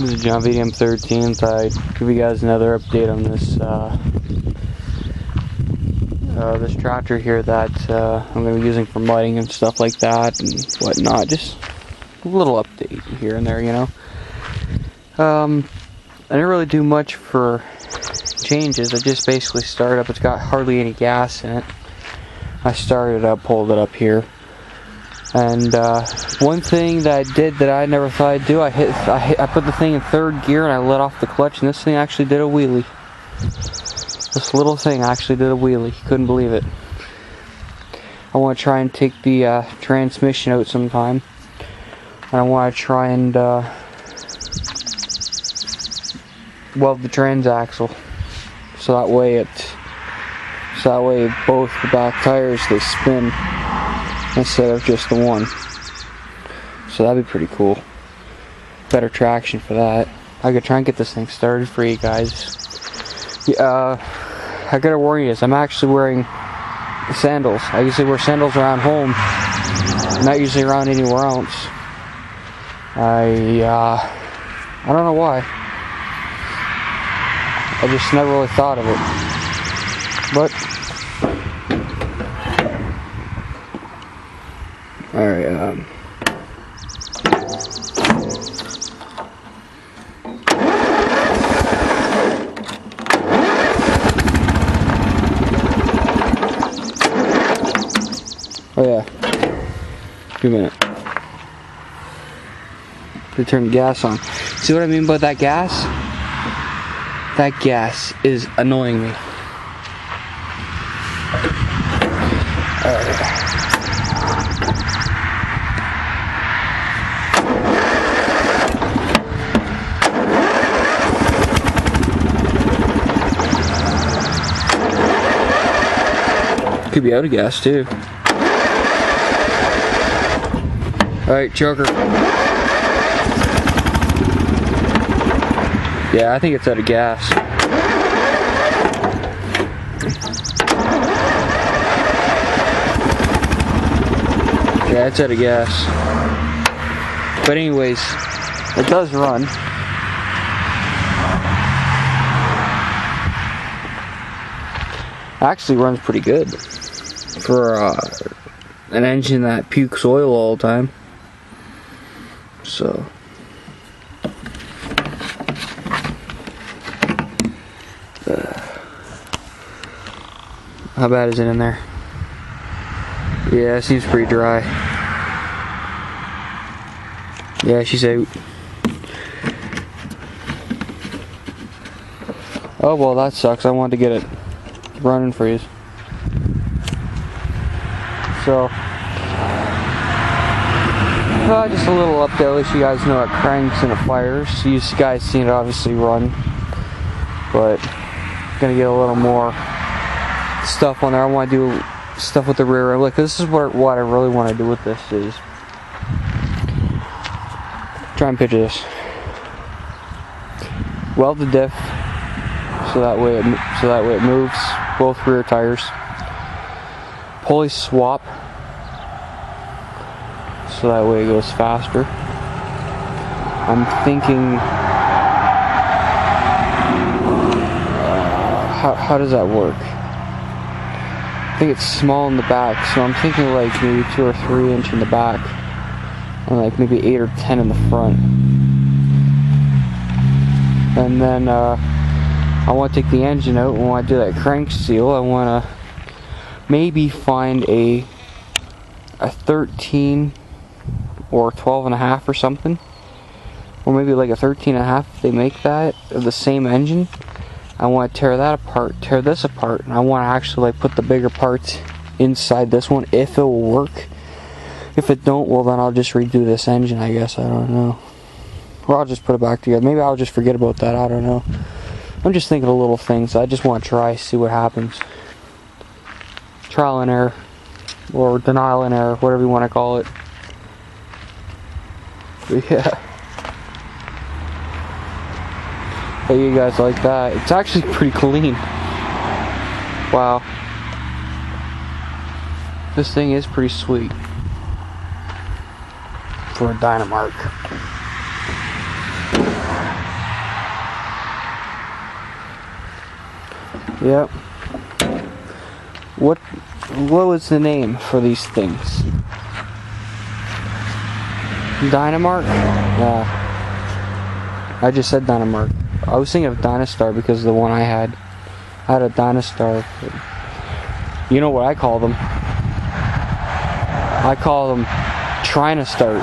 This is John VDM 13th. I give you guys another update on this this tractor here that I'm going to be using for mudding and stuff like that and whatnot. Just a little update here and there, you know. I didn't really do much for changes. I just basically started up. It's got hardly any gas in it. I started up, pulled it up here. And one thing that I did that I never thought I'd do, I put the thing in third gear and I let off the clutch, and this thing actually did a wheelie. This little thing actually did a wheelie. Couldn't believe it. I want to try and take the transmission out sometime. And I want to try and weld the transaxle, so that way both the back tires, they spin instead of just the one. So that'd be pretty cool. Better traction for that. I could try and get this thing started for you guys. I gotta warn you, I'm actually wearing sandals. I usually wear sandals around home, not usually around anywhere else. I don't know why. I just never really thought of it. But alright, oh yeah. Give me a minute. To turn the gas on. See what I mean by that gas? That gas is annoying me. Alright. Could be out of gas too. Alright, choker. Yeah, I think it's out of gas. Yeah, it's out of gas. But anyways, it does run. Actually runs pretty good for an engine that pukes oil all the time. So how bad is it in there? Yeah, it seems pretty dry. Yeah, she's out. Oh well, that sucks. I wanted to get it running for you. So just a little update. At least you guys know it cranks and it fires. You guys seen it obviously run, but gonna get a little more stuff on there. I want to do stuff with the rear end. Like, this is what I really want to do with this is try and picture this. Weld the diff so that way it moves both rear tires. Pulley swap so that way it goes faster. I'm thinking how does that work? I think it's small in the back, so I'm thinking like maybe 2 or 3 inch in the back and like maybe 8 or 10 in the front. And then I want to take the engine out, and when I do that crank seal, I want to maybe find a 13 or 12.5 or something, or maybe like a 13.5 if they make that of the same engine. I want to tear that apart, tear this apart, and I want to actually like put the bigger parts inside this one if it will work. If it don't, well then I'll just redo this engine, I guess. I don't know. Or I'll just put it back together. Maybe I'll just forget about that. I don't know. I'm just thinking of little things. I just want to try, see what happens. Trial and error, or denial and error, whatever you want to call it. But yeah. How you guys like that? It's actually pretty clean. Wow. This thing is pretty sweet for a Dynamark. Yep. What was the name for these things? Dynamark? Yeah. I just said Dynamark. I was thinking of Dynastar because of the one I had. I had a Dynastar. You know what I call them? I call them trying to start.